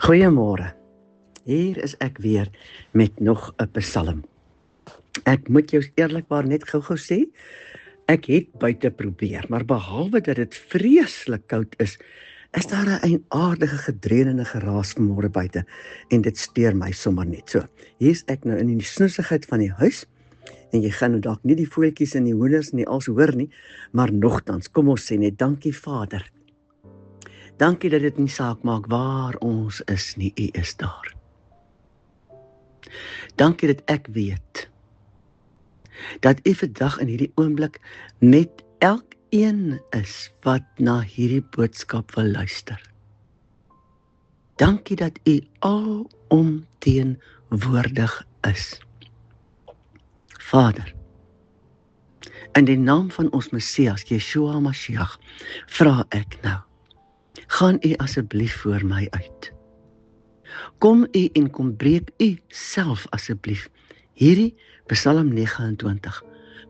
Goeiemôre. Hier is ek weer met nog 'n psalm. Ek moet jou eerlikwaar net gou-gou sê, ek het buite probeer, maar behalwe dat dit vreeslik koud is daar 'n eienaardige gedreun en 'n geraas vanmôre buite en dit steur my sommer net so. Hier's ek nou in die snoesigheid van die huis en jy gaan nou dalk nie die voeltjies en die hoenders nie als hoor nie, maar nogtans, kom ons sê net dankie Vader. Dankie dat dit nie saak maak waar ons is nie, U is daar. Dankie dat ek weet dat U vandag in hierdie oomblik met elkeen is wat na hierdie boodskap wil luister. Dankie dat U alomteenwoordig is. Vader, in die naam van ons Messias, Yeshua Mashiach, vra ek nou, gaan U asseblief voor my uit. Kom U en kom breek U self asseblief hierdie Psalm 29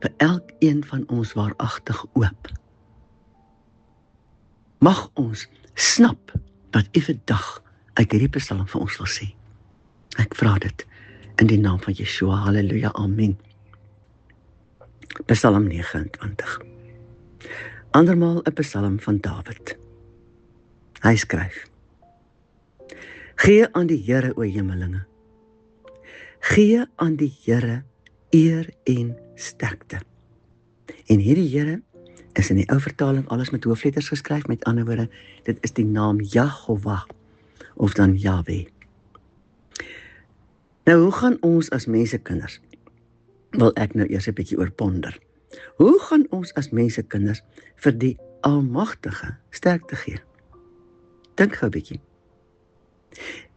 vir elkeen van ons waaragtig oop. Mag ons snap wat U vandag uit hierdie Psalm vir ons wil sê. Ek vra dit in die naam van Yeshua, halleluja, amen. Psalm 29. Andermaal 'n Psalm van Dawid. Hy skryf: Gee aan die Here, o hemelinge. Gee aan die Here eer en sterkte. En hierdie Here is in die ou vertaling alles met hoofletters geskryf, met ander woorde, dit is die naam Jehovah, of dan Yahweh. Nou, hoe gaan ons as mensekinders, wil ek nou eers 'n bietjie oor ponder. Hoe gaan ons as mensekinders vir die Almagtige sterkte gee? Dink gou 'n bietjie.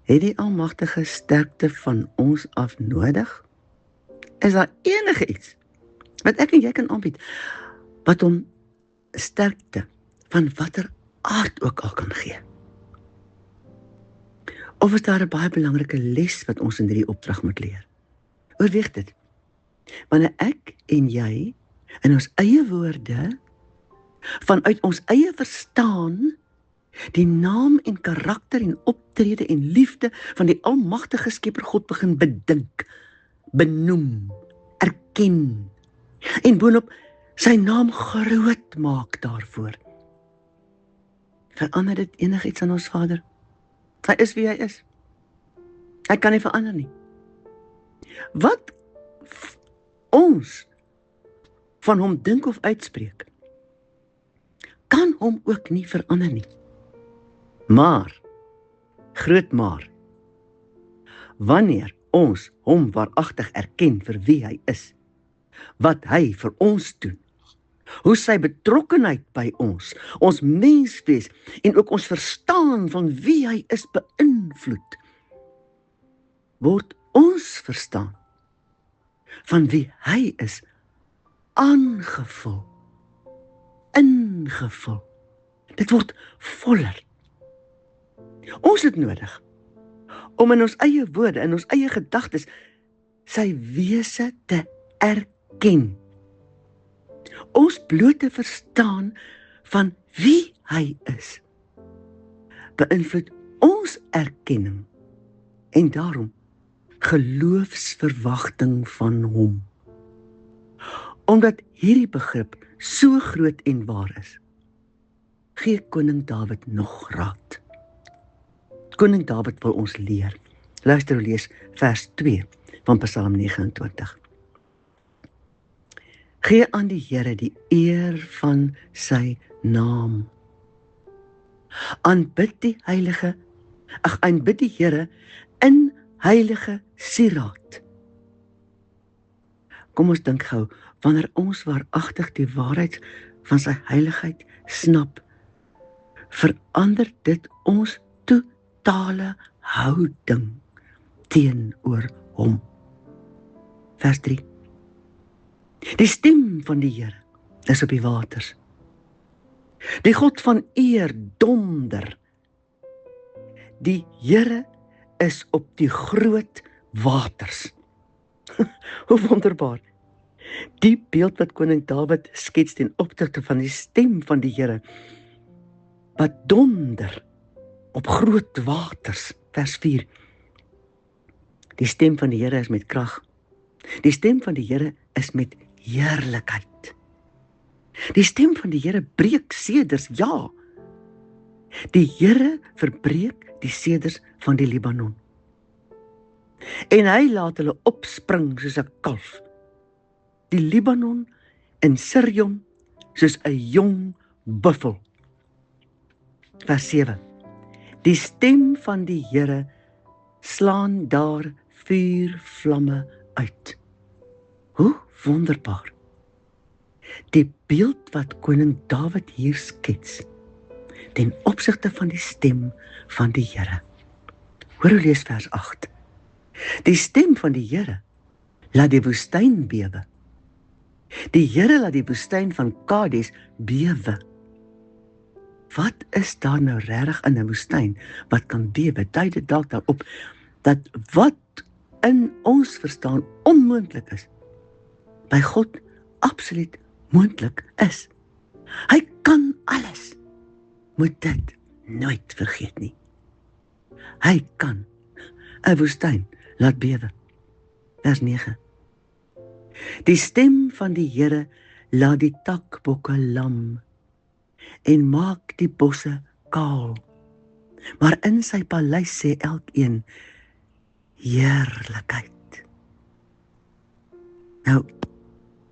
Het die Almagtige sterkte van ons af nodig? Is daar enige iets wat ek en jy kan aanbied, wat hom sterkte van watter aard ook al kan gee? Of is daar 'n baie belangrike les wat ons in hierdie opdrag moet leer? Oorweeg dit. Wanneer ek en jy in ons eie woorde, vanuit ons eie verstaan, die naam en karakter en optrede en liefde van die almagtige Skepper God begin bedink, benoem, erken, en boonop sy naam groot maak daarvoor. Verander dit enigiets aan ons Vader? Hy is wie hy is. Hy kan nie verander nie. Wat ons van hom dink of uitspreek, kan hom ook nie verander nie. Maar, groot maar, wanneer ons hom waaragtig erken vir wie hy is, wat hy vir ons doen, hoe sy betrokkenheid by ons menswees en ook ons verstaan van wie hy is beïnvloed, word ons verstaan van wie hy is aangevul, ingevul. Dit word voller. Ons het nodig om in ons eie woorde, in ons eie gedagtes, sy wese te erken. Ons blote verstaan van wie hy is, beïnvloed ons erkenning en daarom geloofsverwagting van hom. Omdat hierdie begrip so groot en waar is, gee koning Dawid nog raad. Koning Dawid wil ons leer. Luister, lees vers 2 van Psalm 29. Gee aan die Here die eer van sy naam. Aanbid die Here in heilige sieraad. Kom ons dink gou, wanneer ons waaragtig die waarheid van sy heiligheid snap, verander dit ons totale houding teenoor hom. Vers 3. Die stem van die Here is op die waters. Die God van eer donder. Die Here is op die groot waters. Hoe wonderbaar. Die beeld wat koning Dawid skets ten opsigte van die stem van die Here, wat donder op groot waters vers 4. Die stem van die Here is met krag. Die stem van die Here is met heerlikheid. Die stem van die Here breek seders, ja. Die Here verbreek die seders van die Libanon. En hy laat hulle opspring soos 'n kalf. Die Libanon en Sirion soos 'n jong buffel. Vers 7. Die stem van die Here slaan daar vuurvlamme uit. Hoe wonderbaar. Die beeld wat koning Dawid hier skets, ten opsigte van die stem van die Here. Hoor hoe lees vers 8. Die stem van die Here laat die woestyn bewe. Die Here laat die woestyn van Kades bewe. Wat is daar nou regtig in 'n woestyn wat kan bewe? Dui dit dalk daarop dat wat in ons verstaan onmoontlik is, by God absoluut moontlik is. Hy kan alles. Moet dit nooit vergeet nie. Hy kan 'n woestyn laat bewe. Vers 9. Die stem van die Here laat die takbokke lam en maak die bosse kaal. Maar in sy paleis sê elkeen heerlikheid. Nou,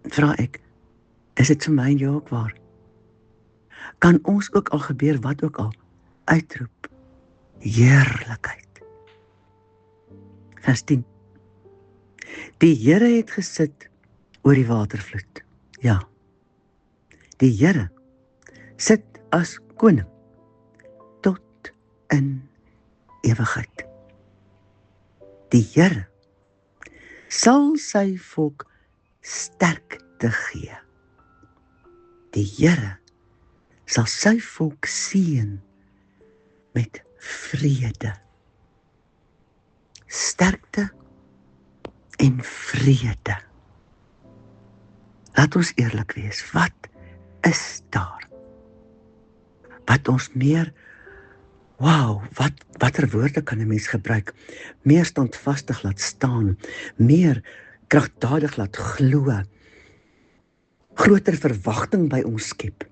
vra ek, is dit vir my en jou ook waar? Kan ons ook al gebeur wat ook al uitroep heerlikheid? Vers 10. Die Here het gesit oor die watervloed. Ja, die Here sit as koning tot in ewigheid. Die Here sal sy volk sterkte gee. Die Here sal sy volk seën met vrede. Sterkte en vrede. Laat ons eerlik wees, wat is daar? Wat ons meer, watter woorde kan 'n mens gebruik? Meer standvastig laat staan, meer kragtadig laat glo, groter verwagting by ons skep,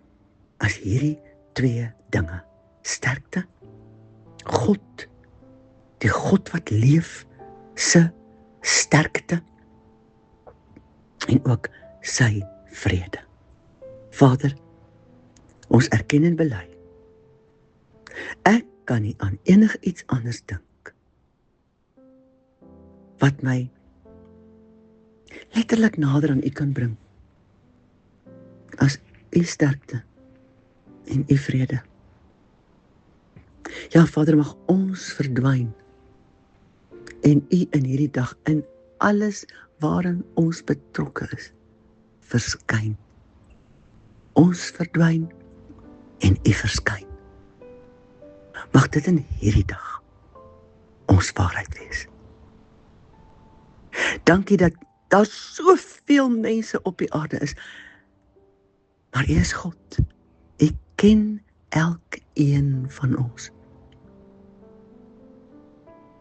as hierdie twee dinge. Sterkte, God, die God wat leef, se sterkte, en ook sy vrede. Vader, ons erken en bely. Ek kan nie aan enigiets anders dink wat my letterlik nader aan U kan bring as U sterkte en U vrede. Ja, Vader, mag ons verdwyn en U in hierdie dag in alles waarin ons betrokke is, verskyn. Ons verdwyn en U verskyn. Mag dit in hierdie dag ons waarheid wees. Dankie dat daar soveel mense op die aarde is, maar U is God. U ken elkeen van ons.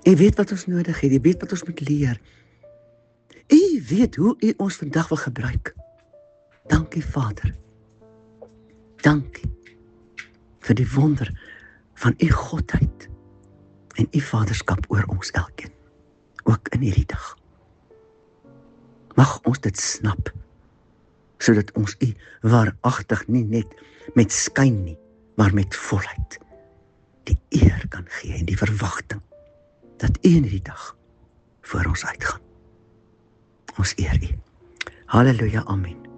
U weet wat ons nodig het, U weet wat ons moet leer. U weet hoe U ons vandag wil gebruik. Dankie, Vader. Dankie vir die wonder van U Godheid en U Vaderskap oor ons elkeen, ook in hierdie dag. Mag ons dit snap, sodat ons U waaragtig nie net met skyn nie, maar met volheid die eer kan gee en die verwagting dat U in hierdie dag voor ons uitgaan. Ons eer U. Halleluja, amen.